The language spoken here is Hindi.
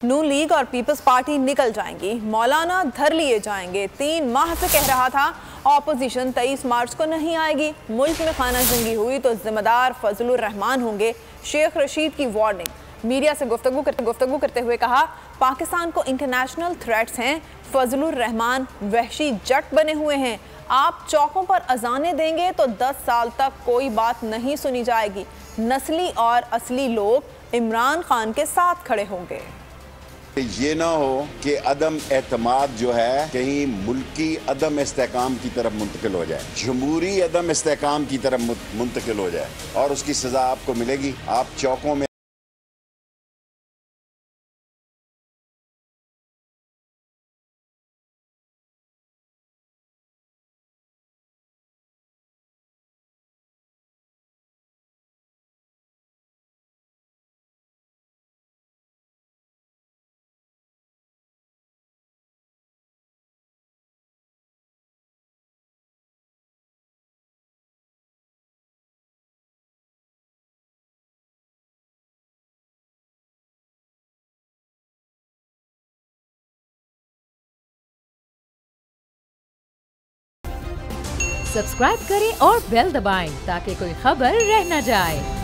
नून लीग और पीपल्स पार्टी निकल जाएंगी, मौलाना धर लिए जाएंगे। 3 माह से कह रहा था ऑपोजिशन 23 मार्च को नहीं आएगी। मुल्क में खाना जंगी हुई तो जिम्मेदार फजलुर रहमान होंगे, शेख रशीद की वार्निंग। मीडिया से गुफ्तगू करते हुए कहा, पाकिस्तान को इंटरनेशनल थ्रेट्स हैं। फजलुर रहमान वहशी जट बने हुए हैं। आप चौकों पर अजाने देंगे तो 10 साल तक कोई बात नहीं सुनी जाएगी। नस्ली और असली लोग इमरान खान के साथ खड़े होंगे। ये ना हो कि अदम एतमाद जो है कहीं मुल्की अदम इस्तेकाम की तरफ मुंतकिल हो जाए, जमहूरी अदम इस्तेकाम की तरफ मुंतकिल हो जाए और उसकी सजा आपको मिलेगी। आप चौकों में सब्सक्राइब करें और बेल दबाएं ताकि कोई खबर रह न जाए।